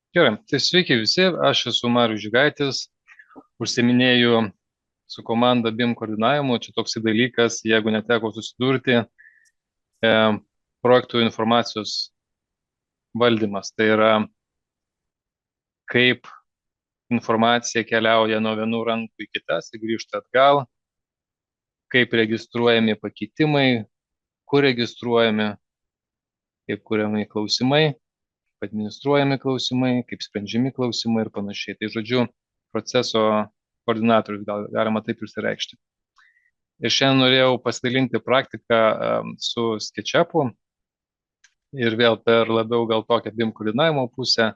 Gerai, tai sveiki visi, aš esu Marius Žygaitis, užsiminėju su komanda BIM koordinavimu, čia toks dalykas, jeigu neteko susidurti, projektų informacijos valdymas. Tai yra, kaip informacija keliauja nuo vienų rankų į kitas ir grįžta atgal, kaip registruojami pakeitimai, kur registruojami, kaip kuriami klausimai, administruojami klausimai, kaip sprendžiami klausimai ir panašiai. Tai žodžiu, proceso koordinatorius galima taip išsireikšti. Ir šiandien norėjau pasidalinti praktiką su SketchUpu ir vėl per labiau gal tokią BIM koordinavimo pusę.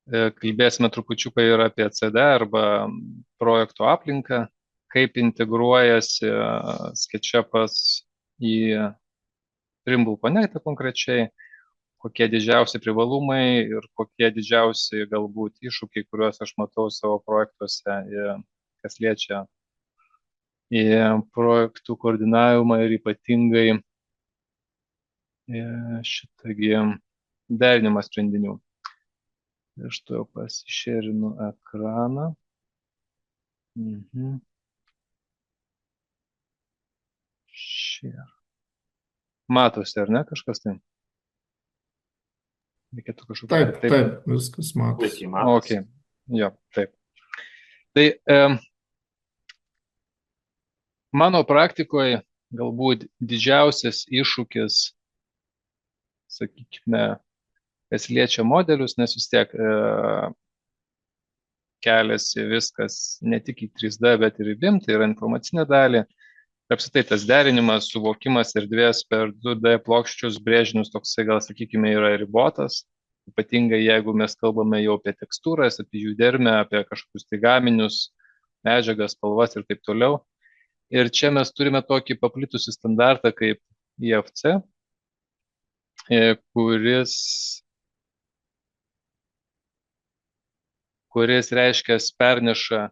Kalbėsime trupučiuką ir apie CD arba projekto aplinką, kaip integruojasi SketchUpas į Trimble Connect konkrečiai, kokie didžiausi privalumai ir kokie didžiausi galbūt iššūkiai, kuriuos aš matau savo projektuose, kas liečia į projektų koordinavimą ir ypatingai šitągi derinimą sprendinių. Aš to jau pasišerinu ekraną. Share. Matosi, ar ne kažkas tai? Reikėtų kažkokio. Taip, viskas matosi. Ok, jo, taip. Tai mano praktikoje galbūt didžiausias iššūkis, sakykime, kas liečia modelius, nes vis tiek keliasi viskas ne tik į 3D, bet ir į BIM, tai yra informacinė dalį. Apsitai tas derinimas, suvokimas erdvės per 2D plokščius brėžinius toksai gal, sakykime, yra ribotas. Ypatingai jeigu mes kalbame jau apie tekstūras, apie jų dermę, apie kažkokius tai gaminius, medžiagas, spalvas ir taip toliau. Ir čia mes turime tokį paplitusį standartą kaip IFC, kuris reiškia perneša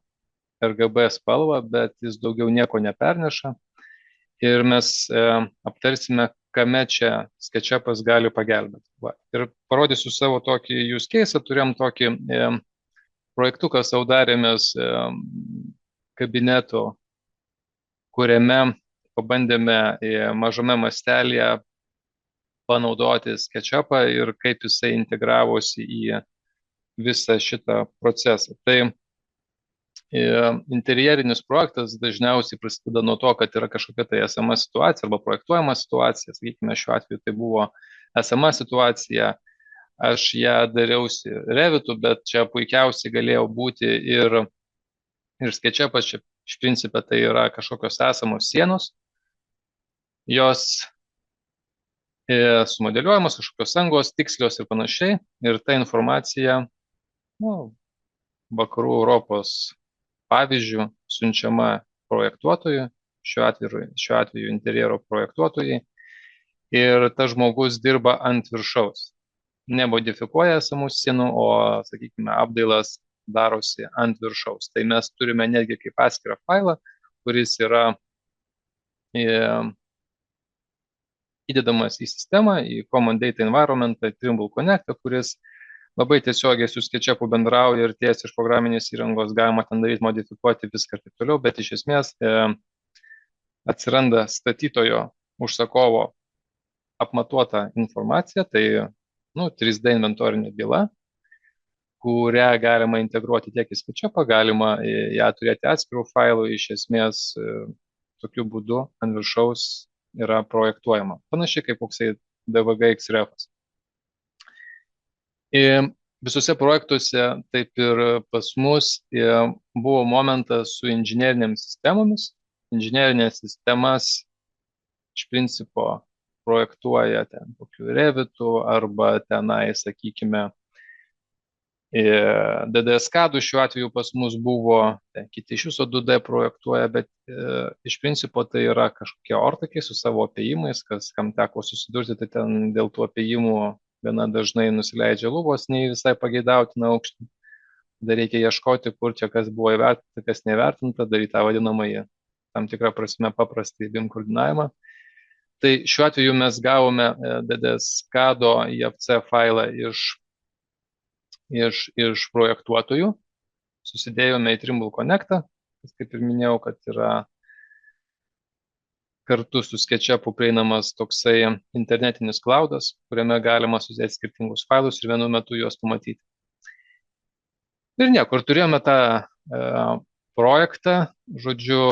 RGB spalvą, bet jis daugiau nieko neperneša. Ir mes aptarsime, kame čia SketchUpas gali pagelbėti. Va. Ir parodysiu savo tokį use case, turėjom tokį projektuką savo darėmės kabineto, kuriame pabandėme mažame mastelėje panaudoti SketchUpą ir kaip jisai integravosi į visą šitą procesą. Tai interjerinis projektas dažniausiai prasideda nuo to, kad yra kažkokia tai esama situacija arba projektuojama situacija. Sakykime, šiuo atveju tai buvo esama situacija. Aš ją dariausi Revitu, bet čia puikiausiai galėjo būti ir SketchUpas. Čia iš principo tai yra kažkokios esamos sienos. Jos sumodeliuojamos, kažkokios angos, tikslios ir panašiai. Ir ta informacija, vakarų Europos pavyzdžių siunčiama projektuotojui, šiuo atveju interjero projektuotojai, ir tas žmogus dirba ant viršaus. Nemodifikuoja esamų sienų, o, sakykime, apdailas darosi ant viršaus. Tai mes turime netgi kaip atskirą failą, kuris yra įdedamas į sistemą, į Common Data Environmentą, Trimble Connectą, kuris labai tiesiogiai su SketchUpu bendrauja ir tiesiai iš programinės įrangos galima ten daryti, modifikuoti viską ir taip toliau, bet iš esmės atsiranda statytojo užsakovo apmatuota informacija, tai 3D inventorinė byla, kurią galima integruoti tiek į SketchUpą, galima ją turėti atskirų failų, iš esmės tokiu būdu ant viršaus yra projektuojama. Panašiai kaip koksai DVG XRF-as. Visose projektuose, taip ir pas mus, buvo momentas su inžinerinėmis sistemomis. Inžinerinės sistemas iš principo projektuoja ten kokiu Revitu arba tenai, sakykime, DDS-kadų šiuo atveju pas mus buvo, kiti iš viso 2D projektuoja, bet iš principo tai yra kažkokie ortakiai su savo apėjimais, kam teko susidurti, tai ten dėl tų apėjimų gana dažnai nusileidžia lubos, nei visai pageidautina aukštį. Dar reikia ieškoti, kur čia kas buvo įvertinta, kas nevertinta, daryti tą vadinamąjį tam tikrą prasme paprastą BIM koordinavimą. Tai šiuo atveju mes gavome DDS-kado IFC failą iš iš projektuotojų. Susidėjome į Trimble Connectą, kaip ir minėjau, kad yra kartu su SketchUpu prieinamas toksai internetinis cloudas, kuriame galima susidėti skirtingus failus ir vienu metu juos pamatyti. Ir niekur turėjome tą projektą, žodžiu,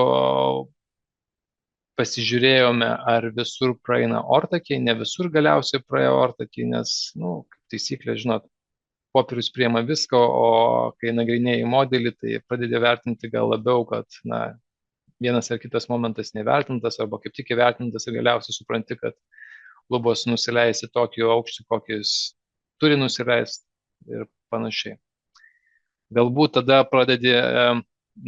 pasižiūrėjome, ar visur praeina ortakiai, ne visur galiausiai praėjo ortakiai, nes, kaip taisyklė, žinot, popierius priema viską, o kai nagrinėjai modelį, tai pradedi vertinti gal labiau, kad, vienas ar kitas momentas nevertintas, arba kaip tik įvertintas ir galiausiai supranti, kad lubos nusileisi tokį aukštį, kokis turi nusileisti ir panašiai. Galbūt tada pradedi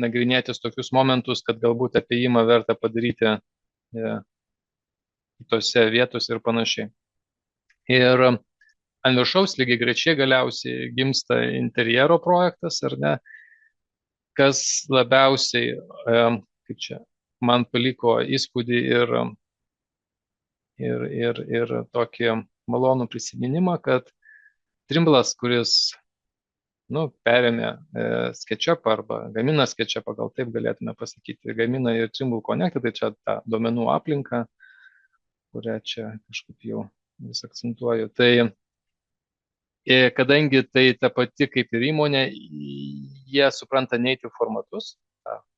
nagrinėtis tokius momentus, kad galbūt apėjimą verta padaryti kitose vietose ir panašiai. Ir ant viršaus lygiai grečiai galiausiai gimsta interjero projektas, ar ne, kas labiausiai, kaip čia, man paliko įspūdį ir tokį malonų prisiminimą, kad Trimble'as, kuris perėmė SketchUp arba gamina SketchUpą, gal taip galėtume pasakyti, gamina ir Trimble Connectą, tai čia ta duomenų aplinka, kurią čia kažkaip jau vis akcentuoju. Tai kadangi tai ta pati kaip ir įmonė, jie supranta native formatus,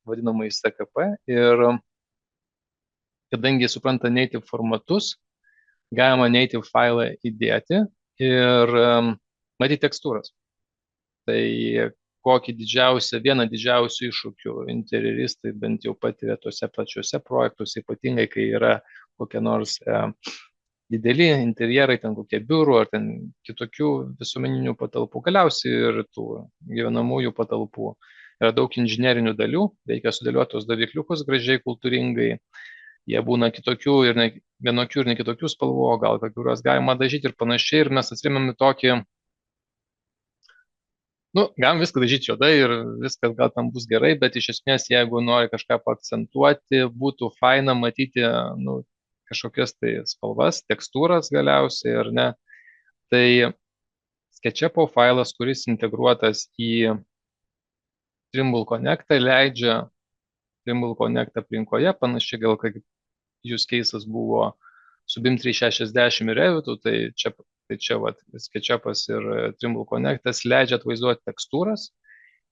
vadinamai SKP, ir kadangi supranta native formatus, galima native failą įdėti ir matyti tekstūras. Tai vieną didžiausių iššūkių interjeristai bent jau patiria tose pačiuose projektuose, ypatingai kai yra kokie nors dideli interjerai, ten kokie biurų ar ten kitokių visuomeninių patalpų, galiausiai ir tų gyvenamųjų patalpų. Yra daug inžinerinių dalių, reikia sudėlioti tos davikliukus gražiai, kultūringai. Jie būna kitokių ir ne vienokių ir ne kitokių spalvų, gal kuriuos galima dažyti ir panašiai. Ir mes atsiremiam į tokį, galim viską dažyti juodai ir viskas gal tam bus gerai, bet iš esmės, jeigu nori kažką paakcentuoti, būtų faina matyti, kažkokias tai spalvas, tekstūras galiausiai, ar ne. Tai SketchUpo failas, kuris integruotas į Trimble Connectą, leidžia Trimble Connect aplinkoje, panašiai gal kaip use cases buvo su BIM 360 ir Revitu, tai čia SketchUpas ir Trimble Connectas leidžia atvaizduoti tekstūras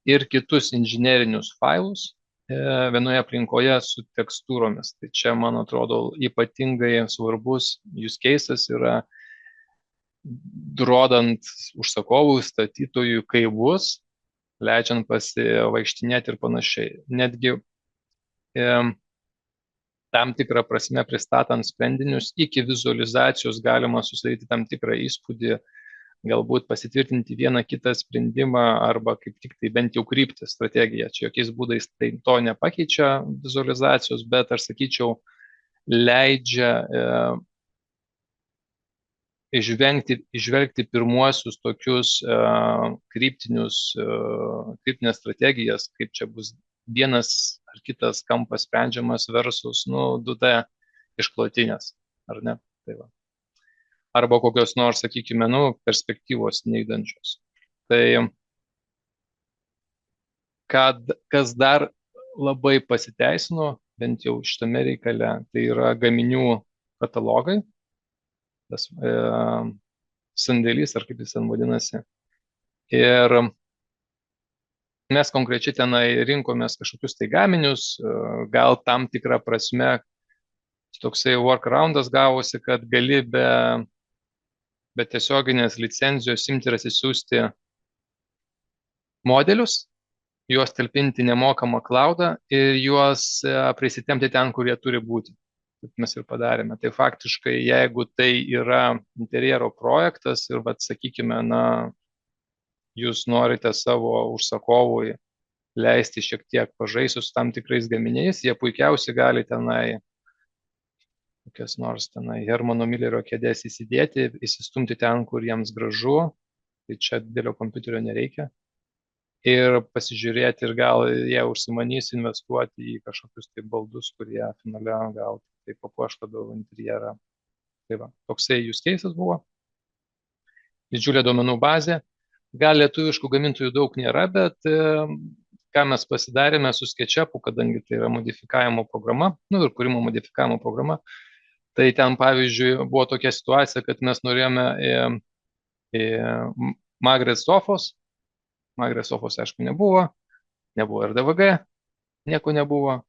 ir kitus inžinerinius failus vienoje aplinkoje su tekstūromis. Tai čia, man atrodo, ypatingai svarbus use cases yra rodant užsakovų, statytojų, kaip bus, leidžiant pasivaikštinėti ir panašiai. Netgi tam tikrą prasme pristatant sprendinius iki vizualizacijos galima susidaryti tam tikrą įspūdį, galbūt pasitvirtinti vieną kitą sprendimą arba kaip tik tai bent jau kryptį, strategiją. Čia jokiais būdais tai to nepakeičia vizualizacijos, bet aš sakyčiau, leidžia išvelgti pirmuosius tokius kryptinės strategijas, kaip čia bus vienas ar kitas kampas sprendžiamas versus 2D išklotinės, ar ne? Tai va. Arba kokios nors, sakykime, perspektyvos neįdančios. Tai kas dar labai pasiteisino, bent jau šitame reikale, tai yra gaminių katalogai, tas sandėlys, ar kaip jis ten vadinasi. Ir mes konkrečiai tenai rinkomės kažkokius tai gaminius, gal tam tikrą prasme toksai workaroundas gavosi, kad gali be tiesioginės licenzijos imti ir atsisiųsti modelius, juos talpinti nemokamą cloudą ir juos prisitempti ten, kur jie turi būti. Taip mes ir padarėme. Tai faktiškai, jeigu tai yra interjero projektas ir, sakykime, jūs norite savo užsakovui leisti šiek tiek pažaisti su tam tikrais gaminiais, jie puikiausiai gali tenai kokias nors tenai Hermano Millerio kėdės įsidėti, įsistumti ten, kur jiems gražu, tai čia didelio kompiuterio nereikia. Ir pasižiūrėti ir gal jie užsimanys investuoti į kažkokius tai baldus, kurie finale gal tai papuoš labiau interjerą. Tai va, toksai use cases buvo. Didžiulė duomenų bazė. Gal lietuviškų gamintojų daug nėra, bet ką mes pasidarėme su SketchUp, kadangi tai yra modifikavimo programa, ir kūrimo modifikavimo programa, tai ten, pavyzdžiui, buvo tokia situacija, kad mes norėjome Magret sofos. Magret sofos, aišku, nebuvo ir DVG, nieko nebuvo,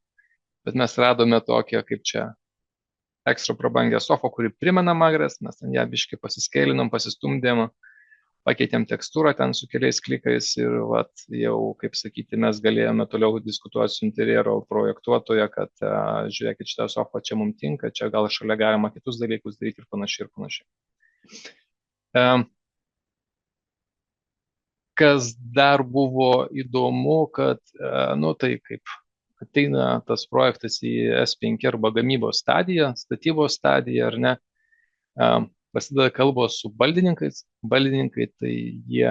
bet mes radome tokią, kaip čia, ekstra prabangę sofą, kuri primena Magres, mes ten ją biškai pasiskėlinom, pasistumdėm, pakeitėm tekstūrą ten su keliais klikais ir vat, jau, kaip sakyti, mes galėjome toliau diskutuoti su interjero projektuotoja, kad žiūrėkit, šitą sofą čia mums tinka, čia gal šalia galima kitus dalykus daryti ir panašiai ir panašiai. Kas dar buvo įdomu, kad, tai kaip ateina tas projektas į S5 arba gamybos stadiją, statybos stadiją, ar ne, prasideda kalbos su baldininkais. Baldininkai, tai jie,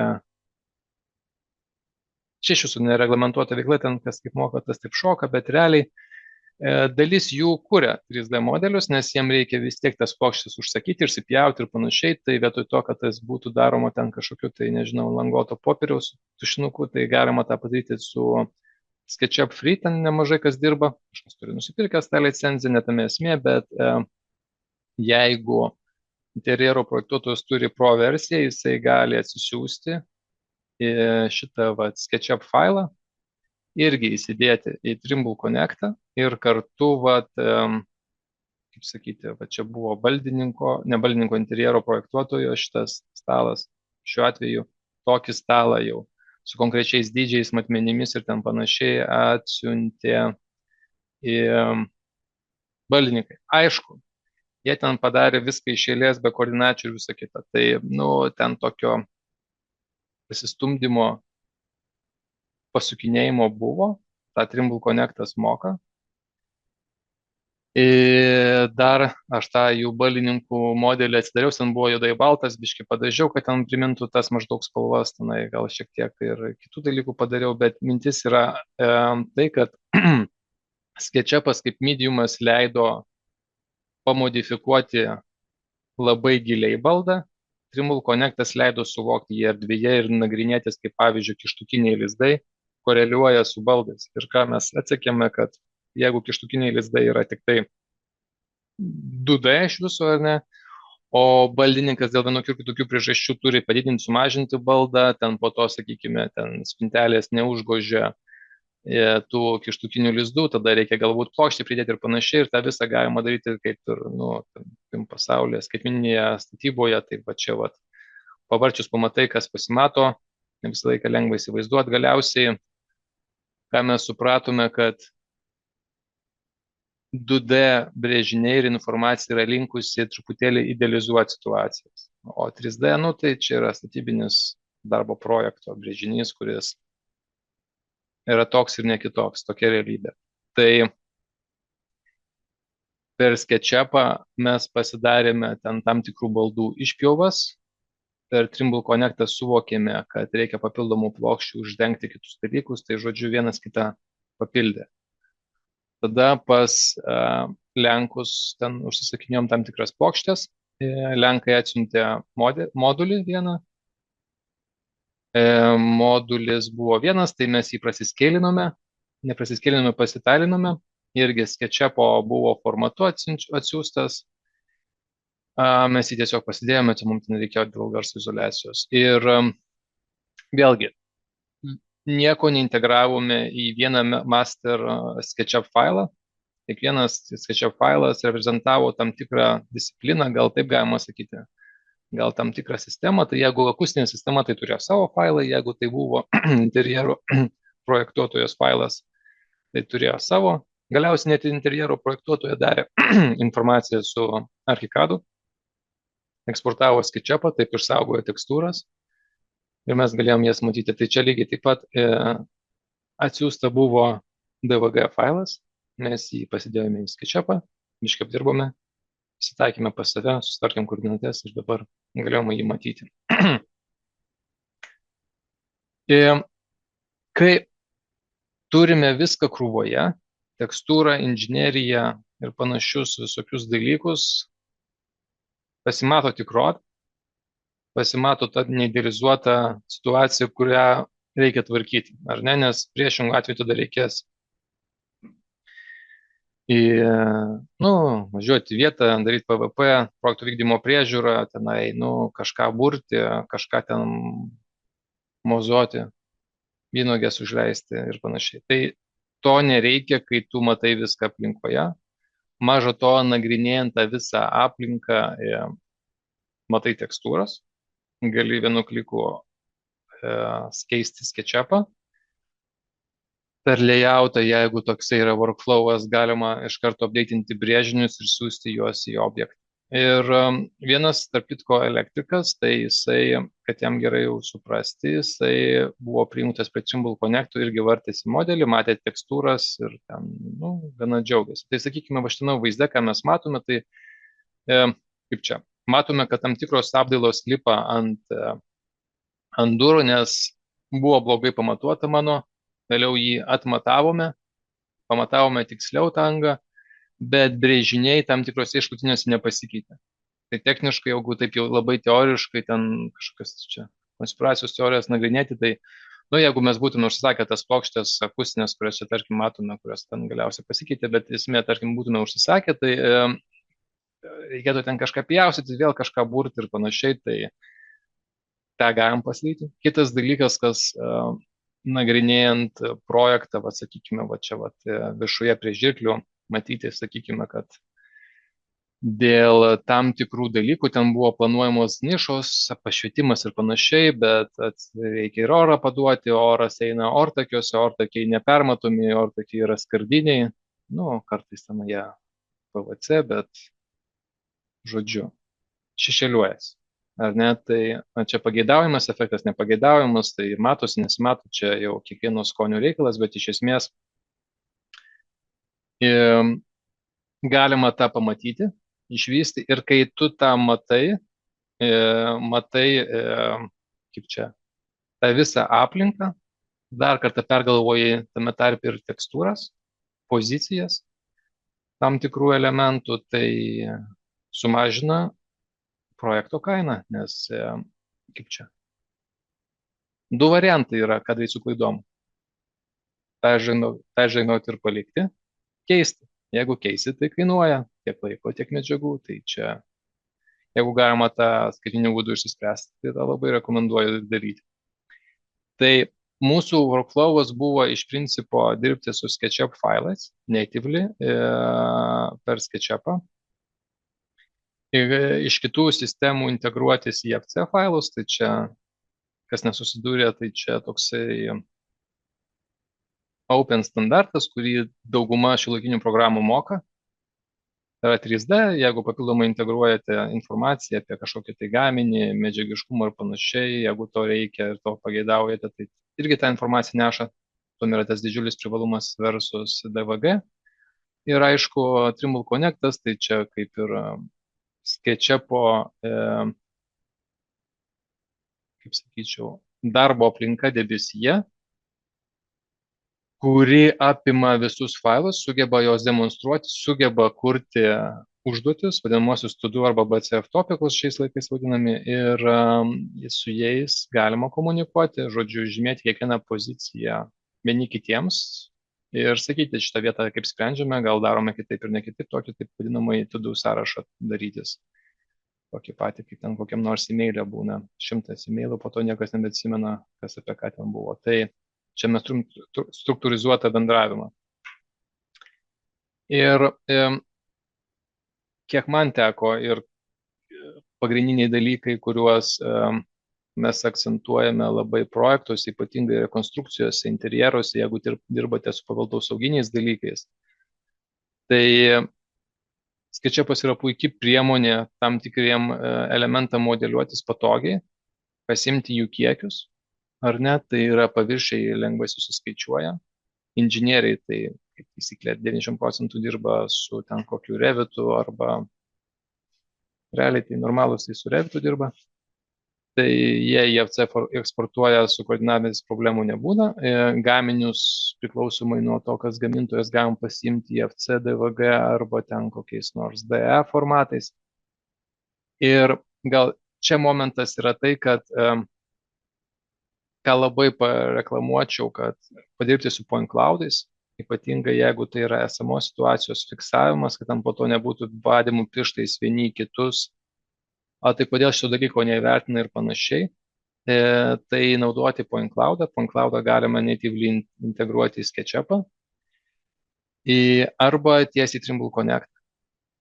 čia iš jūsų nereglamentuota veikla, ten kas kaip moka, tas taip šoka, bet realiai dalis jų kuria 3D modelius, nes jiem reikia vis tiek tas plokščias užsakyti, išsipjauti ir panašiai, tai vietoj to, kad tas būtų daroma ten kažkokiu, tai nežinau, langoto popieriaus tušinuku, tai galima tą padaryti su SketchUp Free, ten nemažai kas dirba, kažkas turi nusipirkęs tą licenciją, netame esmė, bet jeigu interjero projektuotojas turi Pro versiją, jisai gali atsisiųsti šitą SketchUp failą, irgi įsidėti į Trimble Connectą ir kartu, kaip sakyti, čia buvo ne baldininko interjero projektuotojo šitas stalas, šiuo atveju tokį stalą jau su konkrečiais dydžiais, matmenimis ir ten panašiai atsiuntė į baldininkai. Aišku, jie ten padarė viską iš eilės, be koordinačių ir visą kitą. Tai, ten tokio pasistumdymo, pasukinėjimo buvo, tą Trimble Connectas moka. Ir dar aš tą jų baldininkų modelį atsidariau, ten buvo juodai baltas, biškai padažiau, kad ten primintų tas maždaug spalvas, tenai gal šiek tiek ir kitų dalykų padariau, bet mintis yra tai, kad SketchUpas kaip mediumas leido pamodifikuoti labai giliai baldą, Trimble Connectas leido suvokti jį erdvėje ir nagrinėtis, kaip pavyzdžiui, kištukiniai lizdai koreliuoja su baldais. Ir ką mes atsekėme, kad jeigu kištukiniai lizdai yra tik tai 2D iš viso, ar ne, o baldininkas dėl vienokių ir kitokių priežasčių turi padidinti, sumažinti baldą, ten po to, sakykime, ten spintelės neužgožia tų kištukinių lizdų, tada reikia galbūt plokštį pridėti ir panašiai, ir tą visą galima daryti kaip ir pasaulyje, skaitmeninėje statyboje, taip pat čia pavarčius pamatai, kas pasimato, ne visą laiką lengva įsivaizduoti. Galiausiai, ką mes supratome, kad 2D brėžiniai ir informacija yra linkusi truputėlį idealizuoti situacijas, o 3D, tai čia yra statybinis darbo projekto brėžinys, kuris yra toks ir ne kitoks, tokia realybė. Tai per SketchUpą mes pasidarėme ten tam tikrų baldų išpjovas, per Trimble Connectą suvokėme, kad reikia papildomų plokščių uždengti kitus dalykus, tai žodžiu vienas kitą papildė. Tada pas Lenkus ten užsisakinėjom tam tikras plokštės, Lenkai atsiuntė modulį vieną, modulis buvo vienas, tai mes jį neprasiskėlinome, pasitalinome, irgi SketchUpo buvo formatu atsiųstas, mes jį tiesiog pasidėjome, tai mums nereikėjo dėl garso izoliacijos. Ir vėlgi, nieko neintegravome į vieną master SketchUp failą, kiekvienas SketchUp failas reprezentavo tam tikrą discipliną, gal taip galima sakyti, gal tam tikrą sistemą, tai jeigu akustinė sistema, tai turėjo savo failą, jeigu tai buvo interjero projektuotojos failas, tai turėjo savo. Galiausiai net interjero projektuotoja darė informaciją su Archicadu, eksportavo SketchUpą, taip išsaugojo tekstūras ir mes galėjom jas matyti. Tai čia lygiai taip pat atsiųsta buvo DVG failas, mes jį pasidėjome į SketchUpą, biškai apdirbome, pasitaikėme pas save, susitvarkėm koordinates ir dabar galėjome jį matyti. Kai turime viską krūvoje, tekstūrą, inžineriją ir panašius visokius dalykus, pasimato tikrovė. pasimato ta neidealizuota situacija, kurią reikia tvarkyti, ar ne, nes priešingų atveju tada reikės važiuoti į vietą, daryti PVP, projektų vykdymo priežiūrą, tenai, kažką burti, kažką ten mozuoti, vynuogės užleisti ir panašiai. Tai to nereikia, kai tu matai viską aplinkoje. Maža to, nagrinėjant tą visą aplinką, matai tekstūras, gali vienu kliku keisti SketchUp'ą. Per layoutą, jeigu toksai yra workflowas, galima iš karto updatinti brėžinius ir siūsti juos į objektą. Ir vienas, tarp kitko, elektrikas, tai jisai, kad jam gerai jau suprasti, jisai buvo prijungtas prie Trimble Connectų, irgi vartėsi modelį, matė tekstūras ir ten, gana džiaugiasi. Tai sakykime, va šitame vaizde, ką mes matome, tai kaip čia, matome, kad tam tikros apdailos lipa ant durų, nes buvo blogai pamatuota mano, vėliau jį pamatavome tiksliau tą angą, bet brėžiniai tam tikrose išklutinėse nepasikeitė. Tai techniškai, jeigu taip jau labai teoriškai ten kažkokias čia konspiracijos teorijas nagrinėti, tai, jeigu mes būtume užsisakę tas plokštės akustinės, kurias čia, tarkim, matome, kurios ten galiausiai pasikeitė, bet esmė, tarkim, būtume užsisakę, tai reikėtų ten kažką pjaustyti, vėl kažką burti ir panašiai, tai tą galim pasidaryti. Kitas dalykas, kas nagrinėjant projektą, sakykime, čia viršuje prie žirklių, matyti, sakykime, kad dėl tam tikrų dalykų ten buvo planuojamos nišos, pašvietimas ir panašiai, bet reikia ir orą paduoti, oras eina ortakiuose, ortakiai nepermatomi, ortakiai yra skardiniai, kartais ten jie PVC, bet žodžiu, šešėliuojasi. Ar ne, tai čia pageidaujamas efektas, nepageidaujamas, tai matosi, nesimato, čia jau kiekvieno skonio reikalas, bet iš esmės galima tą pamatyti, išvysti ir kai tu tą matai, kaip čia, tą visą aplinką, dar kartą pergalvoji tame tarpe ir tekstūras, pozicijas tam tikrų elementų, tai sumažina projekto kainą, nes, kaip čia, du variantai yra, ką daryti su klaidom. Peržegnoti ir palikti, keisti. Jeigu keisi, tai kainuoja tiek laiko, tiek medžiagų, tai čia, jeigu galima tą skaitmeniniu būdu išsispręsti, tai tą labai rekomenduoju daryti. Tai mūsų workflowas buvo iš principo dirbti su SketchUp failais, natively, per SketchUp'ą. Ir iš kitų sistemų integruotis į FC failus, tai čia, kas nesusidūrė, tai čia toksai open standartas, kurį dauguma šiuolaikinių programų moka. Tai yra 3D, jeigu papildomai integruojate informaciją apie kažkokį tai gaminį, medžiagiškumą ir panašiai, jeigu to reikia ir to pageidaujate, tai irgi tą informaciją neša. Tuom yra tas didžiulis privalumas versus DVG. Ir aišku, Trimble Connectas, tai čia kaip ir SketchUp'o, kaip sakyčiau, darbo aplinka debesyje, kuri apima visus failus, sugeba juos demonstruoti, sugeba kurti užduotis, vadinamosius to-do arba BCF topicus šiais laikais vadinami, ir su jais galima komunikuoti, žodžiu, žymėti kiekvieną poziciją vieni kitiems ir sakyti, šitą vietą kaip sprendžiame, gal darome kitaip ir ne kitaip, tokį taip vadinamai to-do sąrašą darytis. Tokį patį, kaip ten kokiam nors e-mail'e būna 100 e-mailų, po to niekas nebeatsimena, kas apie ką ten buvo. Tai čia mes turim struktūrizuotą bendravimą. Ir kiek man teko ir pagrindiniai dalykai, kuriuos mes akcentuojame labai projektuose, ypatingai rekonstrukcijose, interjeruose, jeigu dirbate su paveldosauginiais dalykais. Tai SketchUp'as yra puikia priemonė tam tikriem elementam modeliuotis patogiai, pasimti jų kiekius, ar ne, tai yra paviršiai lengvai susiskaičiuoja. Inžinieriai tai, kaip taisyklė, 90% dirba su ten kokiu Revitu arba realiai tai normalus tai su Revitu dirba. Tai jie į FC eksportuoja, su koordinavimais problemų nebūna. Gaminius priklausomai nuo to, kas gamintojas galim pasiimti į FC, DVG arba ten kokiais nors DE formatais. Ir gal čia momentas yra tai, kad ką labai pareklamuočiau, kad padirbti su point cloudais, ypatingai jeigu tai yra esamos situacijos fiksavimas, kad tam po to nebūtų badimų pirštais vieni į kitus, o tai kodėl šito dalyko neįvertina ir panašiai. Tai naudoti point cloudą. Point cloudą galima natively integruoti į SketchUp'ą arba tiesiai į Trimble Connect.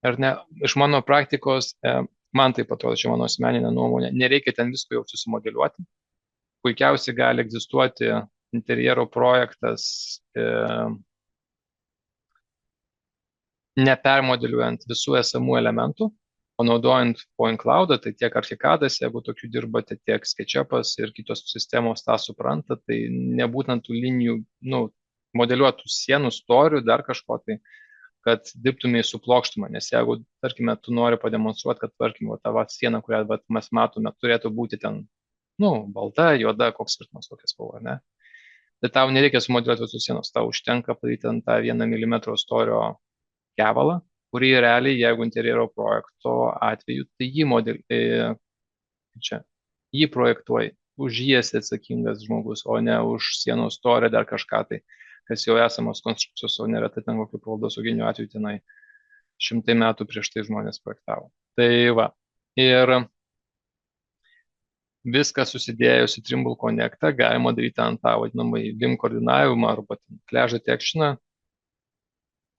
Ar ne? Iš mano praktikos, man taip atrodo, čia mano asmeninė nuomonė, nereikia ten visko jau susimodeliuoti. Puikiausiai gali egzistuoti interjero projektas, nepermodeliuojant visų esamų elementų, o naudojant point cloudą, tai tiek Archicad'as, jeigu tokių dirbate, tiek SketchUp'as ir kitos sistemos tą supranta, tai nebūtent tų linijų, modeliuotų sienų, storių, dar kažko tai, kad dirbtumėai su plokštuma, nes jeigu, tarkime, tu nori pademonstruoti, kad, tarkime, tavo siena, kurią mes matome, turėtų būti ten, balta, juoda, koks skirtumas, kokia spalva, ne? Tai tau nereikia sumodeliuoti visus sienos, tau užtenka padaryti ant tą 1 mm storio kevalą, kurį realiai, jeigu interjero projekto atveju, tai jį projektuoji, už jį esi atsakingas žmogus, o ne už sienos storį dar kažką tai, kas jau esamos konstrukcijos, o neretai ten kokių paveldosauginių atveju tenai 100 metų prieš tai žmonės projektavo. Tai va. Ir viską susidėjus į Trimble Connectą galima daryti ant tą vadinamąjį BIM koordinavimą arba Clash Detection,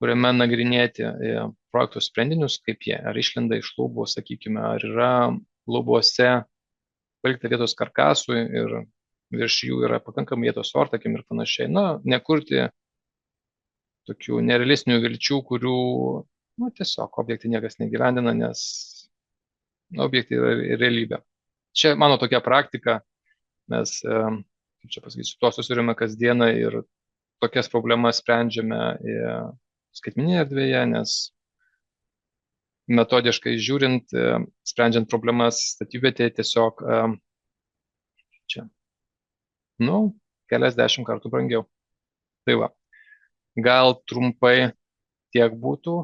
kuriame nagrinėti projektų sprendinius, kaip jie, ar išlenda iš lubų, sakykime, ar yra lubose palikta vietos karkasui ir virš jų yra pakankamai vietos ortakiam ir panašiai. Nekurti tokių nerealistinių vilčių, kurių, tiesiog objektai niekas negyvendina, nes objektai yra realybė. Čia mano tokia praktika, mes, kaip čia pasakysiu, su tuo susidurime kasdieną ir tokias problemas sprendžiame skaitmeninėje erdvėje, nes metodiškai žiūrint, sprendžiant problemas statybvietėje tiesiog keliasdešimt kartų brangiau. Tai va, gal trumpai tiek būtų.